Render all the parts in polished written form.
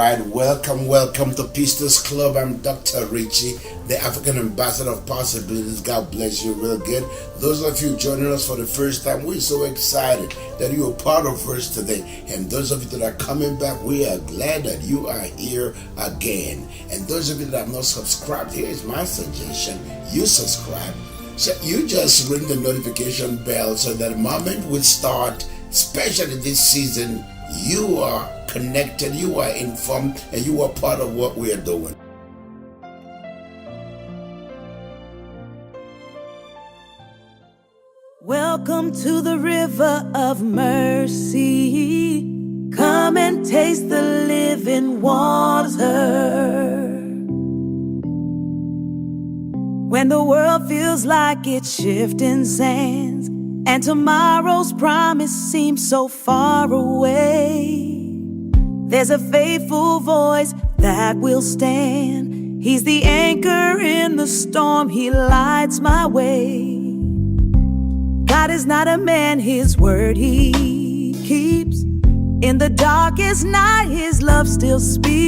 right, welcome to Pistos Club. I'm Dr. Richie, the African Ambassador of Possibilities. God bless you real good. Those of you joining us for the first time, we're so excited that you are part of us today. And those of you that are coming back, we are glad that you are here again. And those of you that have not subscribed, here is my suggestion. You subscribe. So you just ring the notification bell so that the moment we start, especially this season, you are connected, you are informed, and you are part of what we are doing. Welcome to the river of mercy. Come and taste the living water. When the world feels like it's shifting sands and tomorrow's promise seems so far away, there's a faithful voice that will stand. He's the anchor in the storm, he lights my way. God is not a man, his word he keeps. In the darkest night, his love still speaks.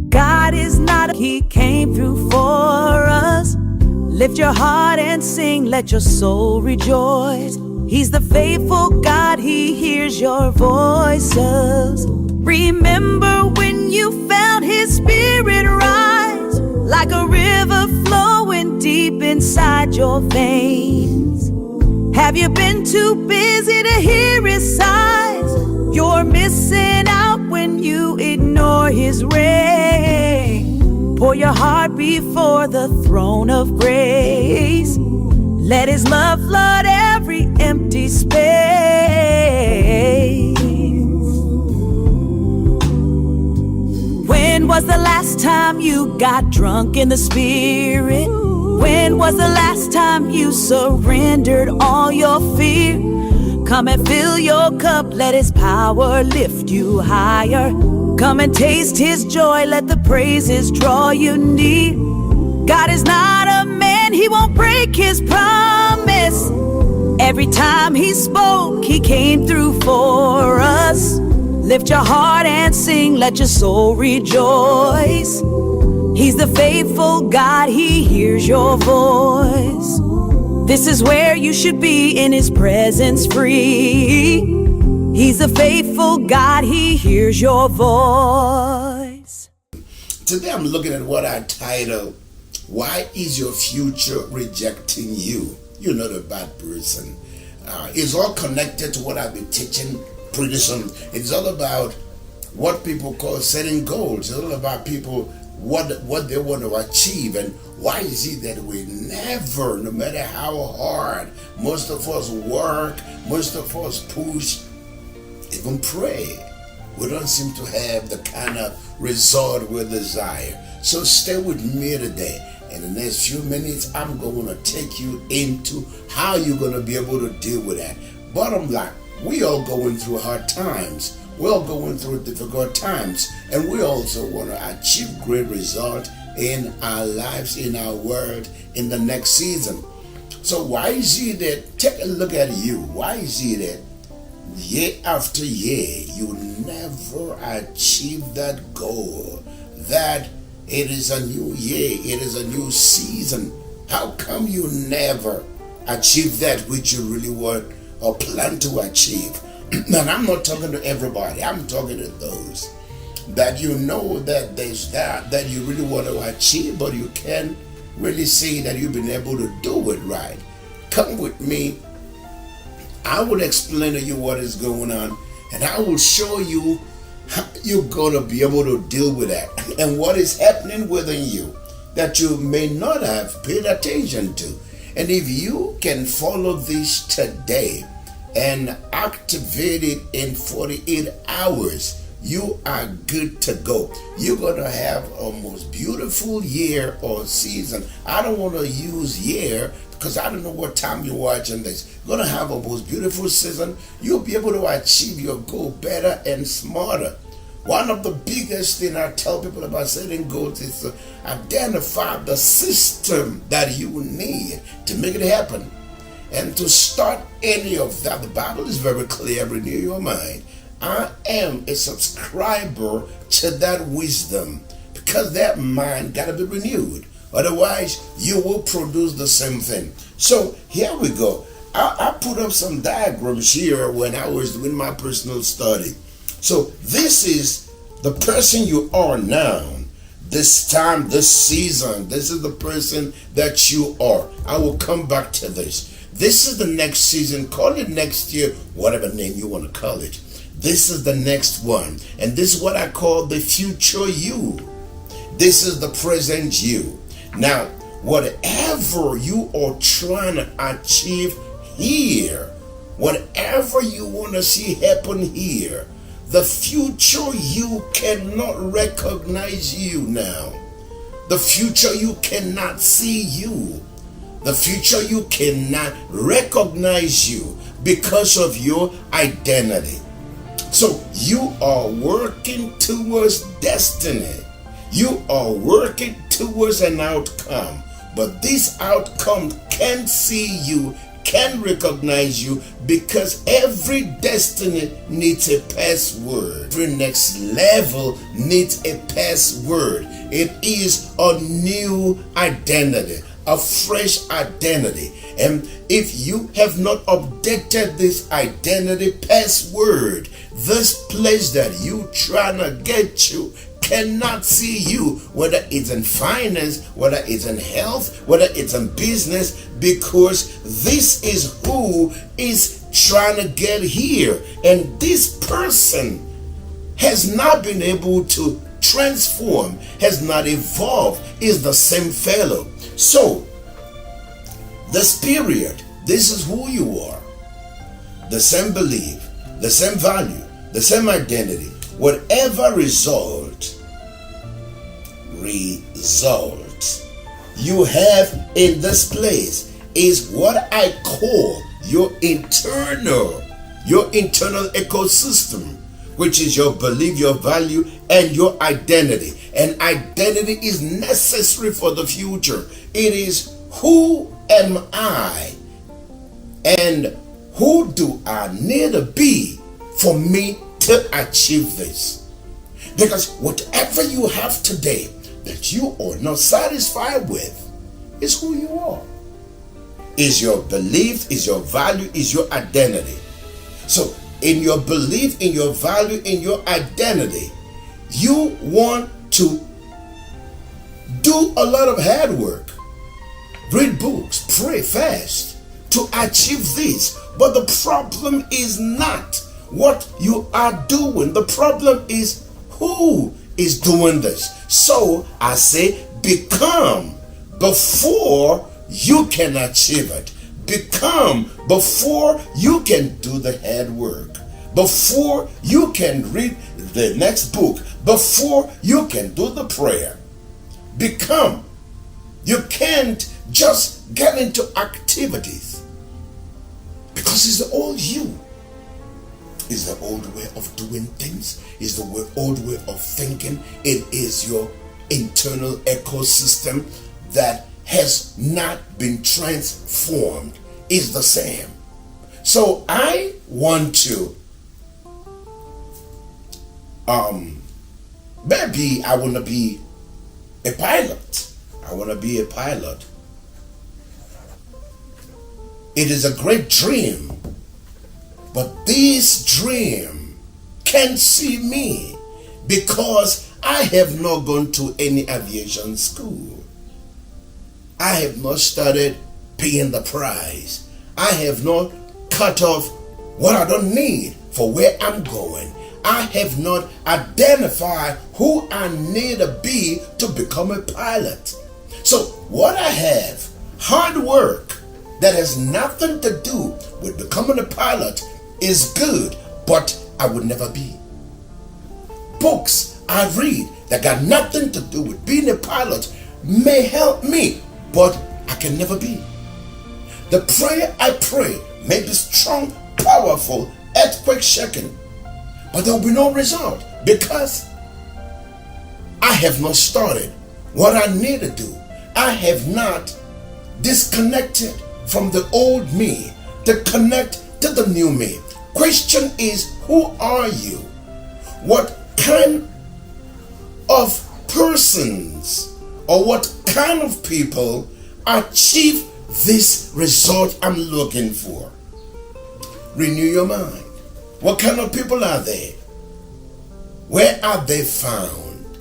God is not, he came through for us. Lift your heart and sing, let your soul rejoice. He's the faithful God, he hears your voices. Remember when you felt his spirit rise, like a river flowing deep inside your veins. Have you been too busy to hear his sighs? You're missing out when you ignore his rain. Pour your heart before the throne of grace. Let his love flood every empty space. When was the last time you got drunk in the spirit? When was the last time you surrendered all your fear? Come and fill your cup, let his power lift you higher. Come and taste his joy, let the praises draw you near. God is not a man, he won't break his promise. Every time he spoke, he came through for us. Lift your heart and sing, let your soul rejoice. He's the faithful God, he hears your voice. This is where you should be, in his presence free. He's a faithful God, he hears your voice. Today I'm looking at what I titled, Why is Your Future Rejecting You? You're not a bad person. It's all connected to what I've been teaching pretty soon. It's all about what people call setting goals. It's all about people, what they want to achieve. And why is it that we never, no matter how hard most of us work, most of us push, even pray, we don't seem to have the kind of result we desire. So stay with me today. In the next few minutes, I'm going to take you into how you're going to be able to deal with that. Bottom line, we all going through hard times. We're all going through difficult times. And we also want to achieve great results in our lives, in our world, in the next season. So why is it that, take a look at you, why is it that year after year, you never achieve that goal, that it is a new year, it is a new season? How come you never achieve that which you really want or plan to achieve? And I'm not talking to everybody, I'm talking to those that you know that there's that you really want to achieve, but you can't really see that you've been able to do it right. Come with me. I will explain to you what is going on, and I will show you how you're going to be able to deal with that and what is happening within you that you may not have paid attention to. And if you can follow this today and activate it in 48 hours, you are good to go. You're going to have a most beautiful year or season. I don't want to use year because I don't know what time you're watching this. You're going to have a most beautiful season. You'll be able to achieve your goal better and smarter. One of the biggest things I tell people about setting goals is to identify the system that you need to make it happen. And to start any of that, the Bible is very clear, renew your mind. I am a subscriber to that wisdom, because that mind got to be renewed. Otherwise, you will produce the same thing. So here we go. I put up some diagrams here when I was doing my personal study. So this is the person you are now. This time, this season, this is the person that you are. I will come back to this. This is the next season. Call it next year, whatever name you want to call it. This is the next one. And this is what I call the future you. This is the present you. Now, whatever you are trying to achieve here, whatever you want to see happen here, the future you cannot recognize you now. The future you cannot see you. The future you cannot recognize you because of your identity. So you are working towards destiny. You are working towards an outcome. But this outcome can't see you, can recognize you, because every destiny needs a password. Every next level needs a password. It is a new identity, a fresh identity. And if you have not updated this identity password, this place that you trying to get to cannot see you, whether it's in finance, whether it's in health, whether it's in business, because this is who is trying to get here. And this person has not been able to transform, has not evolved, is the same fellow. So, this period, this is who you are. The same belief, the same value, the same identity. Whatever result you have in this place is what I call your internal ecosystem, which is your belief, your value, and your identity. And identity is necessary for the future. It is who am I and who do I need to be for me to achieve this. Because whatever you have today that you are not satisfied with is who you are. Is your belief, is your value, is your identity. So in your belief, in your value, in your identity, you want to do a lot of hard work, read books, pray, fast to achieve this. But the problem is not what you are doing. The problem is who is doing this. So I say become before you can achieve it. Become before you can do the hard work. Before you can read the next book. Before you can do the prayer. Become. You can't just get into activities because it's the old you. Is the old way of doing things, is the old way of thinking. It is your internal ecosystem that has not been transformed. Is the same. So I want to maybe I want to be a pilot. I want to be a pilot. It is a great dream. But this dream can't see me because I have not gone to any aviation school. I have not started paying the price. I have not cut off what I don't need for where I'm going. I have not identified who I need to be to become a pilot. So what I have, hard work that has nothing to do with becoming a pilot, is good, but I would never be. Books I read that got nothing to do with being a pilot may help me, but I can never be. The prayer I pray may be strong, powerful, earthquake shaking, but there will be no result because I have not started what I need to do. I have not disconnected from the old me to connect to the new me. Question is, who are you? What kind of persons or what kind of people achieve this result I'm looking for? Renew your mind. What kind of people are they? Where are they found?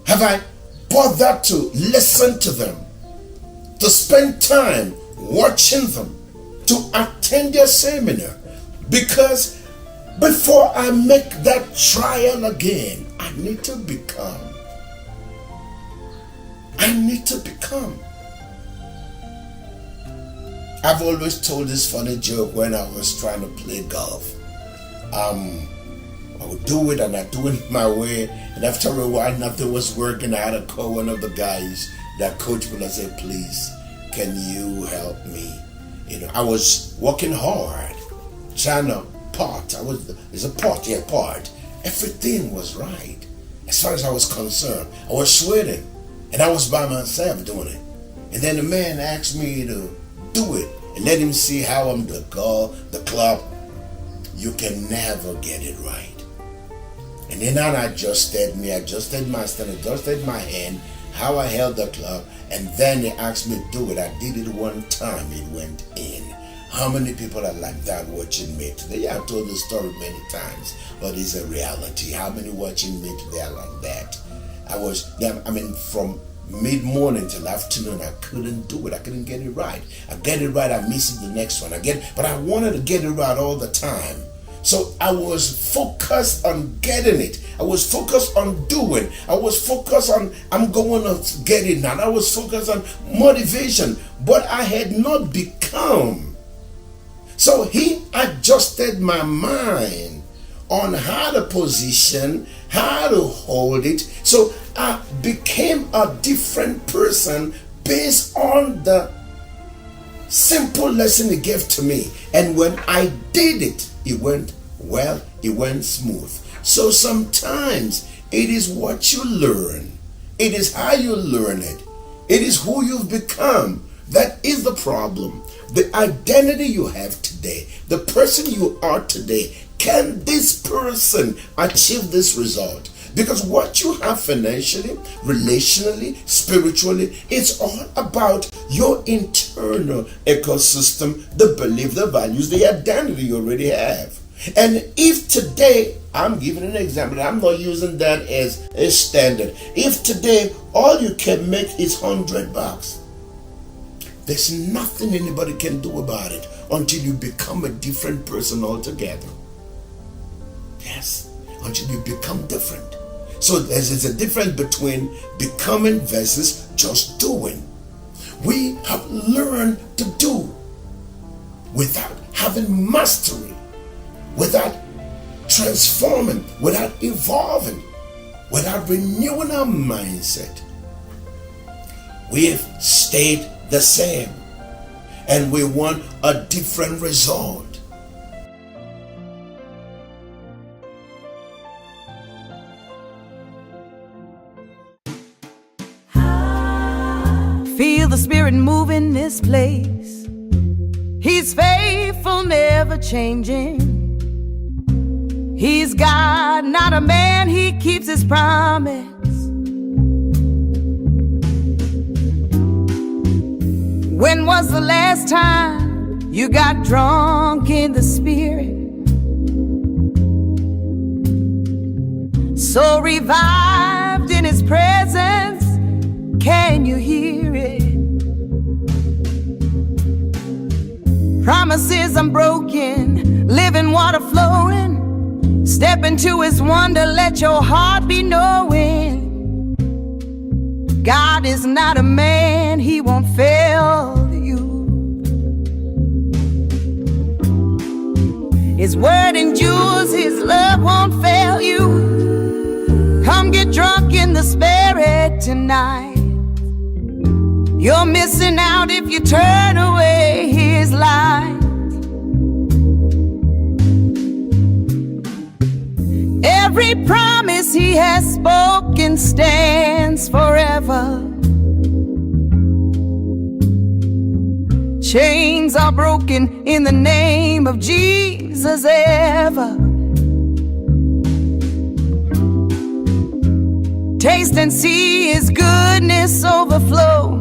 Have I bothered to listen to them, to spend time watching them, to attend their seminar? Because before I make that trial again, I need to become. I've always told this funny joke when I was trying to play golf. I would do it and I do it my way, and after a while nothing was working. I had to call one of the guys that coached me and I said, please, can you help me? I was working hard, trying to part. Part. Everything was right. As far as I was concerned, I was sweating and I was by myself doing it. And then the man asked me to do it and let him see how I'm the club. You can never get it right. And then I adjusted my stand, adjusted my hand, how I held the club, and then they asked me to do it. I did it one time, it went in. How many people are like that watching me today? Yeah, I've told the story many times, but it's a reality. How many watching me today are like that? From mid-morning till afternoon, I couldn't do it. I couldn't get it right. I get it right, I miss it the next one. But I wanted to get it right all the time. So I was focused on getting it. I was focused on doing. I was focused on, I'm going to get it now. I was focused on motivation, but I had not become. So he adjusted my mind on how to position, how to hold it. So I became a different person based on the simple lesson he gave to me. And when I did it, it went well, it went smooth. So sometimes it is what you learn, it is how you learn it, it is who you've become. That is the problem. The identity you have today, the person you are today, can this person achieve this result? Because what you have financially, relationally, spiritually, it's all about your internal ecosystem, the belief, the values, the identity you already have. And if today, I'm giving an example, I'm not using that as a standard. If today all you can make is $100, there's nothing anybody can do about it until you become a different person altogether. Yes, until you become different. So there's a difference between becoming versus just doing. We have learned to do without having mastery, without transforming, without evolving, without renewing our mindset. We have stayed the same and we want a different result. Feel the Spirit move in this place. He's faithful, never changing. He's God, not a man, he keeps his promise. When was the last time you got drunk in the Spirit? So revived in his presence, can you hear it? Promises unbroken, living water flowing. Step into his wonder, let your heart be knowing. God is not a man, he won't fail you. His word endures, his love won't fail you. Come get drunk in the Spirit tonight. You're missing out if you turn away his light. Every promise he has spoken stands forever. Chains are broken in the name of Jesus ever. Taste and see His goodness overflow.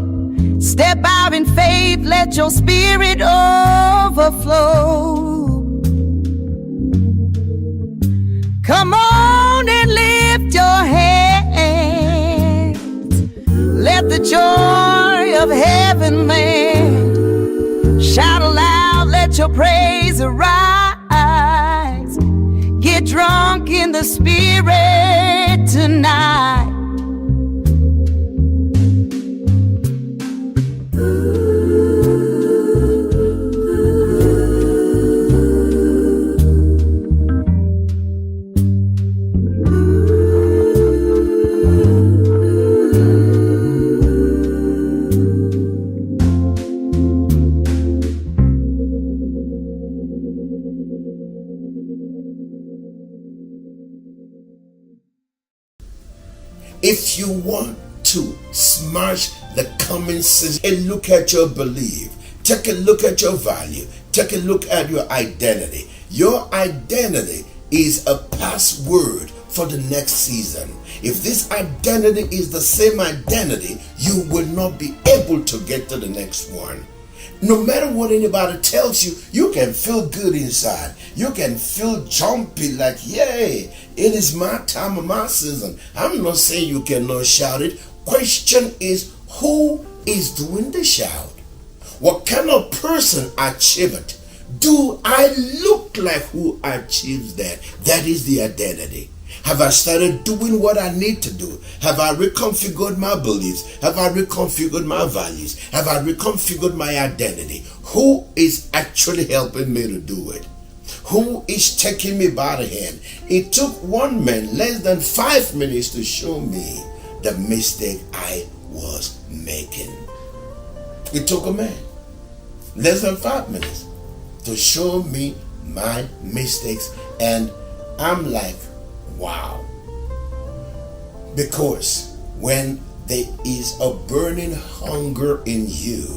Step out in faith, let your spirit overflow. Come on and lift your hands. Let the joy of heaven land. Shout aloud, let your praise arise. Get drunk in the spirit tonight. If you want to smash the coming season and look at your belief, take a look at your value, take a look at your identity. Your identity is a password for the next season. If this identity is the same identity, you will not be able to get to the next one. No matter what anybody tells you, you can feel good inside. You can feel jumpy like, yay, it is my time of my season. I'm not saying you cannot shout it. Question is, who is doing the shout? What kind of person achieved it? Do I look like who achieves that? That is the identity. Have I started doing what I need to do? Have I reconfigured my beliefs? Have I reconfigured my values? Have I reconfigured my identity? Who is actually helping me to do it? Who is taking me by the hand? It took one man less than 5 minutes to show me the mistake I was making. It took a man less than 5 minutes to show me my mistakes, and I'm like, wow. Because when there is a burning hunger in you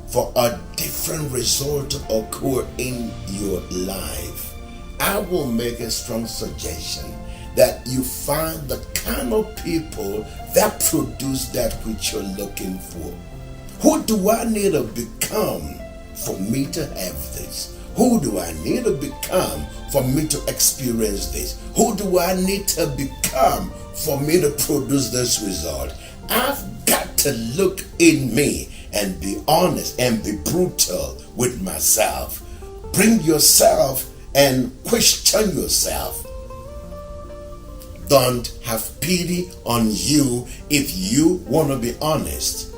for a different result to occur in your life, I will make a strong suggestion that you find the kind of people that produce that which you're looking for. Who do I need to become for me to have this? Who do I need to become for me to experience this? Who do I need to become for me to produce this result? I've got to look in me and be honest and be brutal with myself. Bring yourself and question yourself. Don't have pity on you if you want to be honest.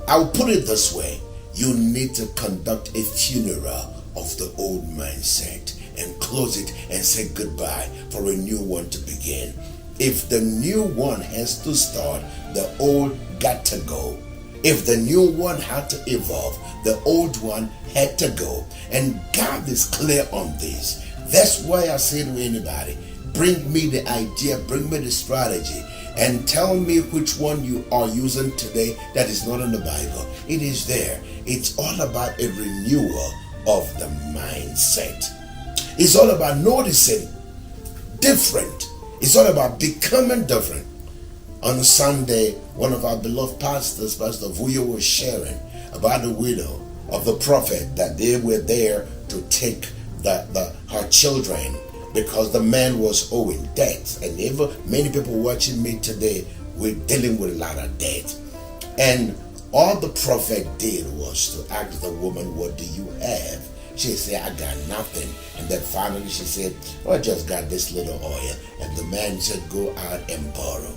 I'll put it this way. You need to conduct a funeral of the old mindset and close it and say goodbye for a new one to begin. If the new one has to start, the old got to go. If the new one had to evolve, the old one had to go. And God is clear on this. That's why I say to anybody, bring me the idea, bring me the strategy, and tell me which one you are using today that is not in the Bible. It is there. It's all about a renewal of the mindset. It's all about noticing different. It's all about becoming different. On Sunday, one of our beloved pastors, Pastor Vuyo, was sharing about the widow of the prophet, that they were there to take her children because the man was owing debts. And many people watching me today, we're dealing with a lot of debt. And all the prophet did was to ask the woman, what do you have? She said, I got nothing. And then finally she said, I just got this little oil. And the man said, go out and borrow.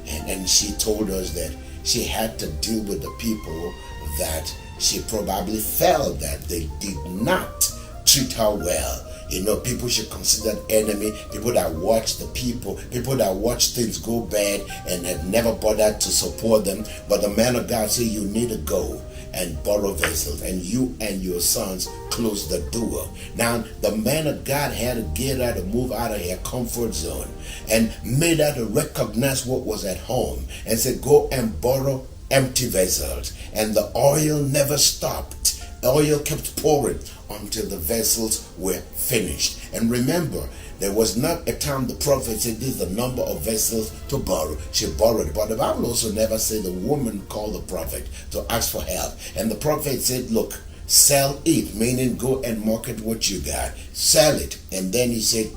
And she told us that she had to deal with the people that she probably felt that they did not treat her well. You know, people should consider enemy, people that watch the people that watch things go bad and have never bothered to support them. But the man of God said, you need to go and borrow vessels, and you and your sons close the door. Now, the man of God had to get her to move out of her comfort zone and made her to recognize what was at home and said, go and borrow empty vessels, and the oil never stopped. The oil kept pouring until the vessels were finished. And remember, there was not a time the prophet said this is the number of vessels to borrow. She borrowed. But the Bible also never said the woman called the prophet to ask for help. And the prophet said, look, sell it, meaning go and market what you got. Sell it. And then he said,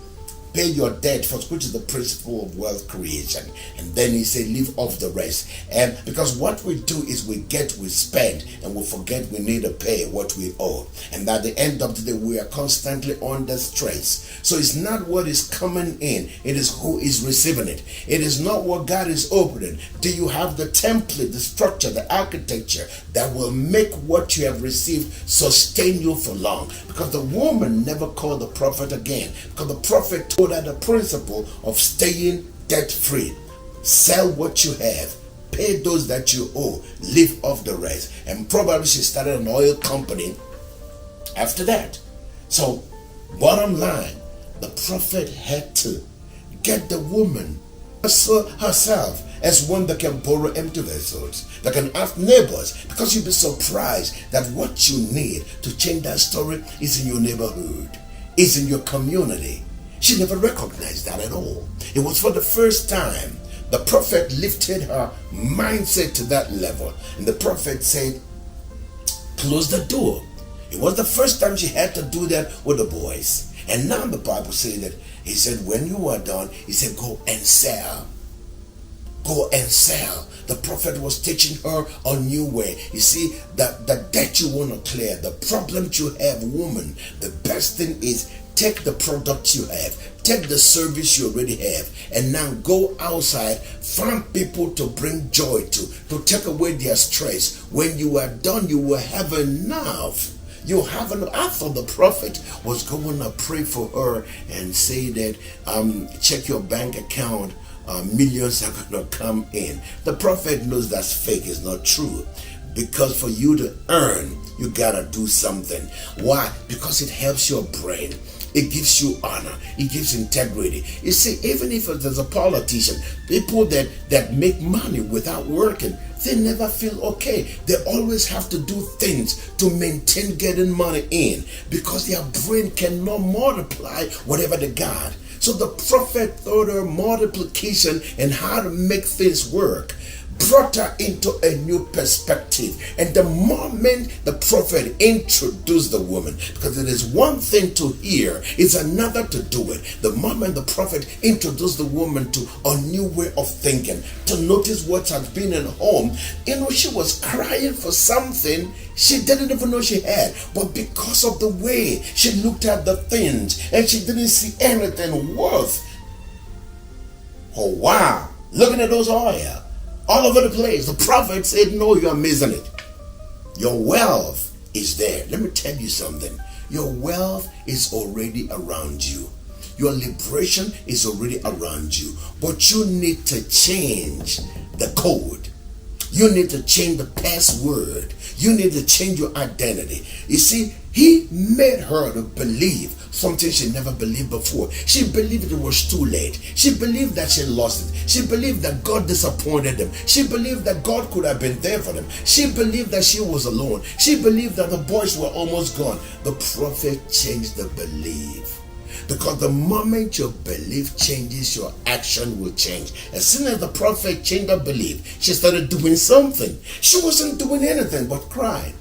pay your debt first, which is the principle of wealth creation. And then he said, leave off the rest. And because what we do is we spend, and we forget we need to pay what we owe. And at the end of the day, we are constantly under stress. So it's not what is coming in, it is who is receiving it. It is not what God is opening. Do you have the template, the structure, the architecture that will make what you have received sustain you for long? Because the woman never called the prophet again. Because the prophet told her the principle of staying debt-free. Sell what you have, pay those that you owe, leave off the rest. And probably she started an oil company after that. So bottom line, the prophet had to get the woman herself as one that can borrow empty vessels, that can ask neighbors, because you'll be surprised that what you need to change that story is in your neighborhood, is in your community. She never recognized that at all. It was for the first time the prophet lifted her mindset to that level. And the prophet said, close the door. It was the first time she had to do that with the boys. And now the Bible says that he said, when you are done, he said, go and sell. Go and sell. The prophet was teaching her a new way. You see, the debt you want to clear, the problem you have, woman, the best thing is take the product you have, take the service you already have, and now go outside, find people to bring joy to take away their stress. When you are done, you will have enough. You have enough. I thought the prophet was going to pray for her and say that, check your bank account, millions are going to come in. The prophet knows that's fake, it's not true. Because for you to earn, you gotta do something. Why? Because it helps your brain. It gives you honor. It gives integrity. You see, even if there's a politician, people that make money without working, they never feel okay. They always have to do things to maintain getting money in, because their brain cannot multiply whatever they got. So the prophet taught her multiplication and how to make things work, brought her into a new perspective. And the moment the prophet introduced the woman, because it is one thing to hear, it's another to do it. The moment the prophet introduced the woman to a new way of thinking, to notice what had been in home, she was crying for something she didn't even know she had. But because of the way she looked at the things, and she didn't see anything worth, oh wow, looking at those oil all over the place, the prophet said, no, you are missing it. Your wealth is there. Let me tell you something. Your wealth is already around you. Your liberation is already around you. But you need to change the code. You need to change the password. You need to change your identity. You see, he made her to believe something she never believed before. She believed it was too late. She believed that she lost it. She believed that God disappointed them. She believed that God could have been there for them. She believed that she was alone. She believed that the boys were almost gone. The prophet changed the belief. Because the moment your belief changes, your action will change. As soon as the prophet changed her belief, she started doing something. She wasn't doing anything but crying.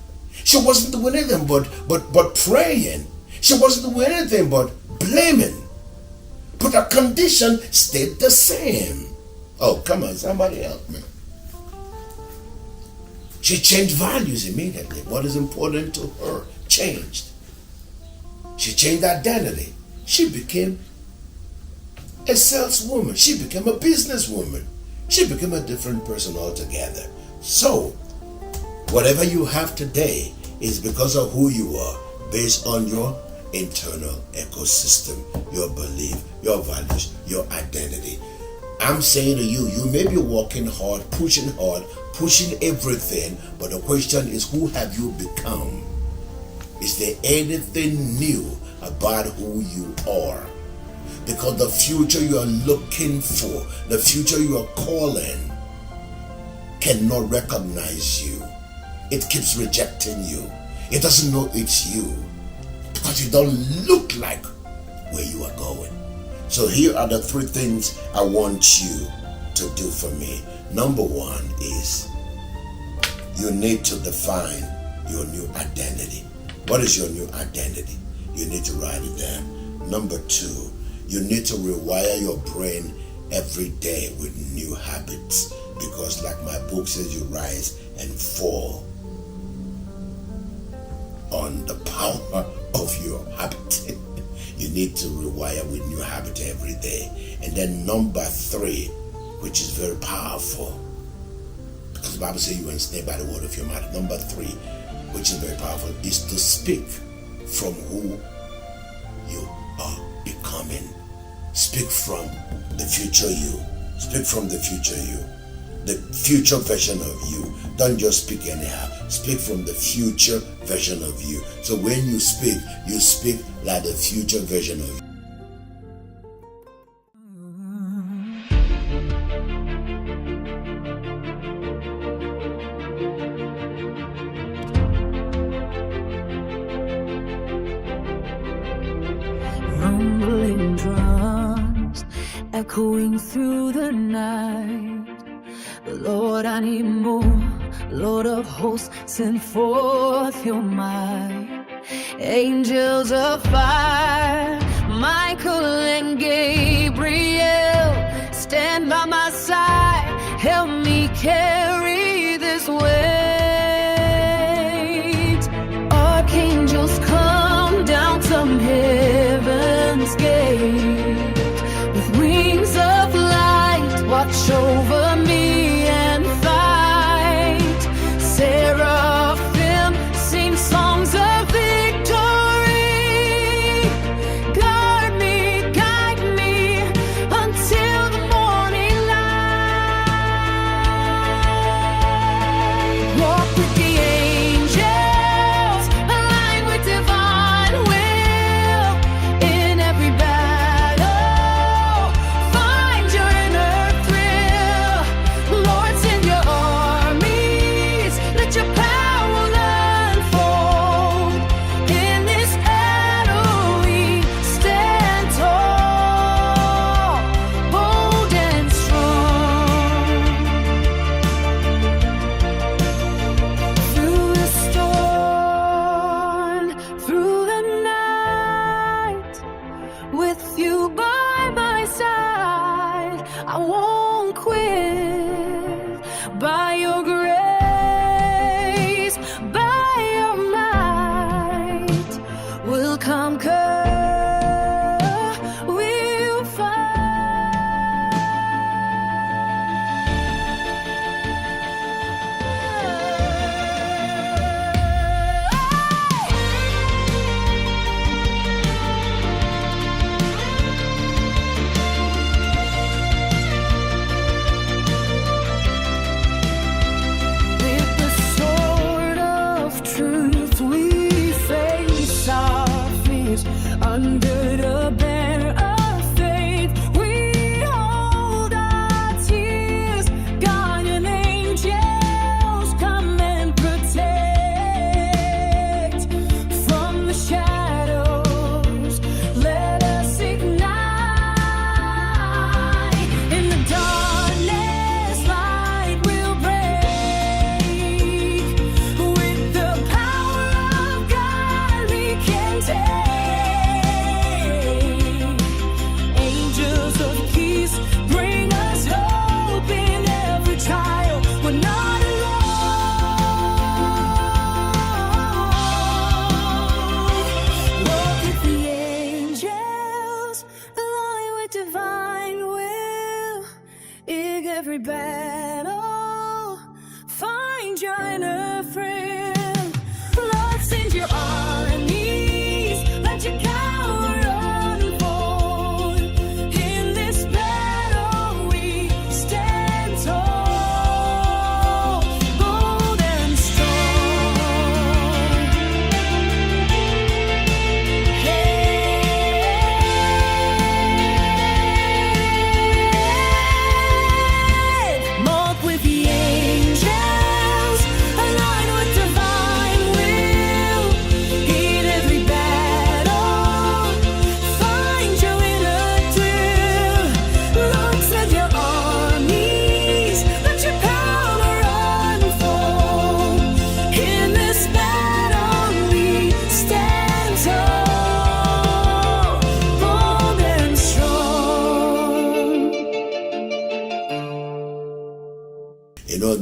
She wasn't doing anything but praying. She wasn't doing anything but blaming. But her condition stayed the same. Oh, come on, somebody help me. She changed values immediately. What is important to her changed. She changed identity. She became a saleswoman. She became a businesswoman. She became a different person altogether. So, whatever you have today is because of who you are, based on your internal ecosystem, your belief, your values, your identity. I'm saying to you, you may be working hard, pushing everything, but the question is, who have you become? Is there anything new about who you are? Because the future you are looking for, the future you are calling, cannot recognize you. It keeps rejecting you. It doesn't know it's you because you don't look like where you are going. So here are the 3 things I want you to do for me. Number 1 is you need to define your new identity. What is your new identity? You need to write it down. Number 2, you need to rewire your brain every day with new habits, because like my book says, you rise and fall on the power of your habit. You need to rewire with new habit every day. And then number 3, which is very powerful, because the Bible says you are ensnared by the word of your mouth. Number 3, which is very powerful, is to speak from who you are becoming. Speak from the future you. Speak from the future you. The future version of you. Don't just speak anyhow. Speak from the future version of you. So when you speak like the future version of you. Rumbling drums echoing through the night. Lord, I need more. Lord of hosts, send forth your might. Angels of fire, Michael and Gabriel, stand by my side. Help me carry this weight. Archangels come down from heaven's gate with wings of light. Watch over me and fight. Seraphim sing songs of victory. Guard me, guide me until the morning light. Walk with the angels, align with divine will. In every battle, find your inner thrill.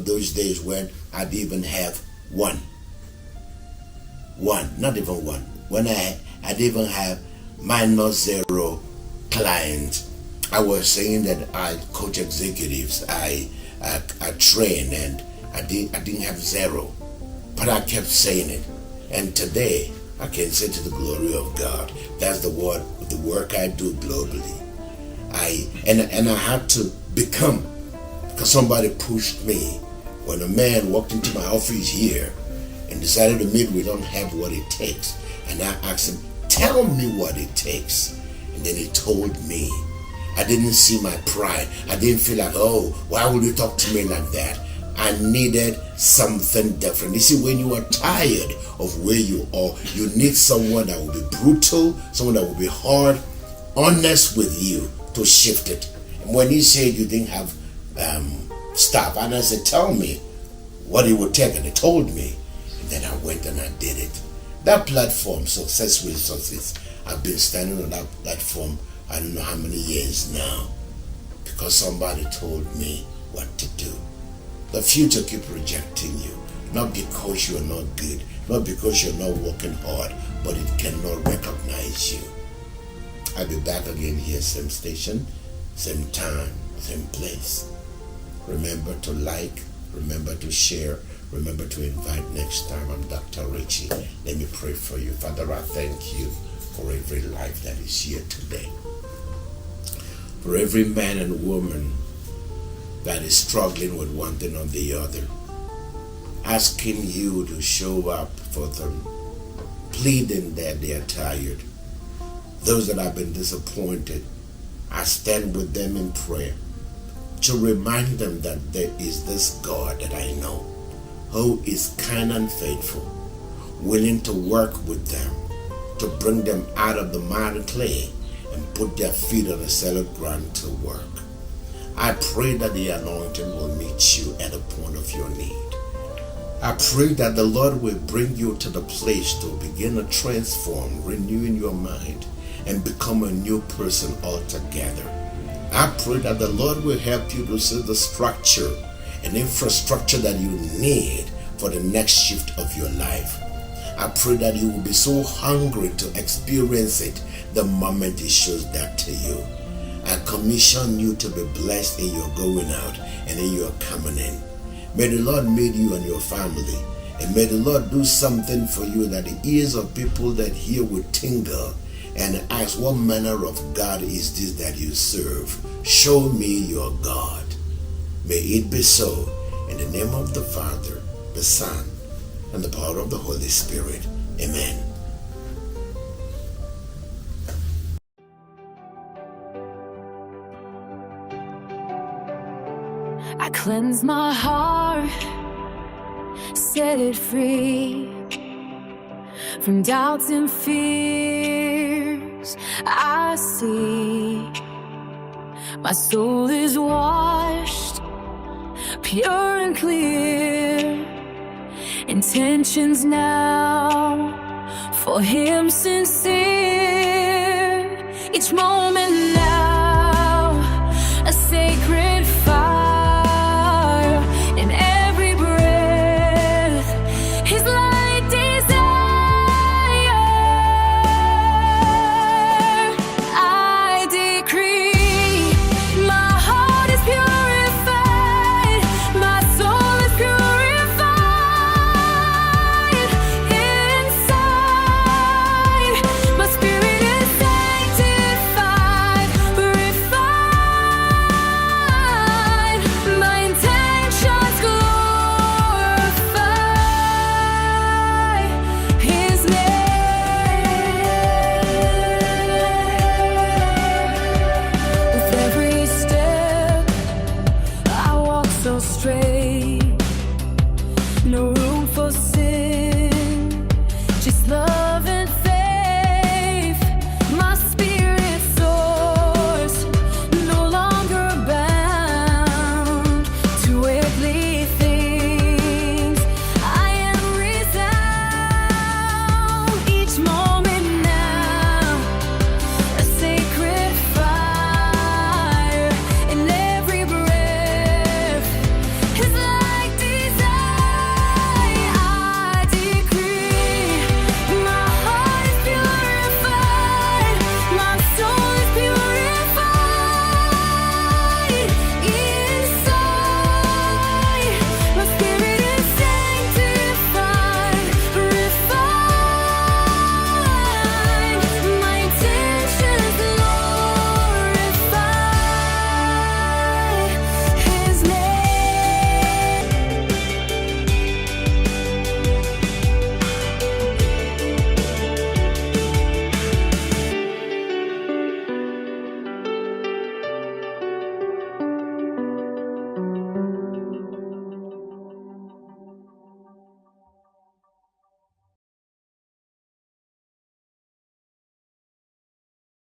of those days when I didn't even have one, not even one. When I didn't even have minus zero clients. I was saying that I coach executives, I train, and I didn't have zero, but I kept saying it. And today I can say to the glory of God, that's the work I do globally. I had to become, because somebody pushed me. When a man walked into my office here and decided to meet, we don't have what it takes, and I asked him, tell me what it takes, and then he told me. I didn't see my pride. I didn't feel like, oh, why would you talk to me like that? I needed something different. You see, when you are tired of where you are, you need someone that will be brutal, someone that will be hard, honest with you to shift it. And when he said you didn't have staff, and I said, tell me what it would take, and he told me, and then I went and I did it. That platform, Success Resources, I've been standing on that platform I don't know how many years now, because somebody told me what to do. The future keep rejecting you, not because you're not good, not because you're not working hard, but it cannot recognize you. I'll be back again here, same station, same time, same place. Remember to like, remember to share, remember to invite next time. I'm Dr. Richie. Let me pray for you. Father, I thank you for every life that is here today. For every man and woman that is struggling with one thing or the other, asking you to show up for them, pleading that they are tired. Those that have been disappointed, I stand with them in prayer to remind them that there is this God that I know who is kind and faithful, willing to work with them, to bring them out of the miry clay and put their feet on a solid ground to work. I pray that the anointing will meet you at the point of your need. I pray that the Lord will bring you to the place to begin to transform, renewing your mind, and become a new person altogether. I pray that the Lord will help you to see the structure and infrastructure that you need for the next shift of your life. I pray that you will be so hungry to experience it the moment He shows that to you. I commission you to be blessed in your going out and in your coming in. May the Lord meet you and your family, and may the Lord do something for you that the ears of people that hear will tingle and ask, what manner of God is this that you serve? Show me your God. May it be so, in the name of the Father, the Son, and the power of the Holy Spirit. Amen. I cleanse my heart, set it free from doubts and fears. I see my soul is washed, pure and clear. Intentions now for Him sincere. Each moment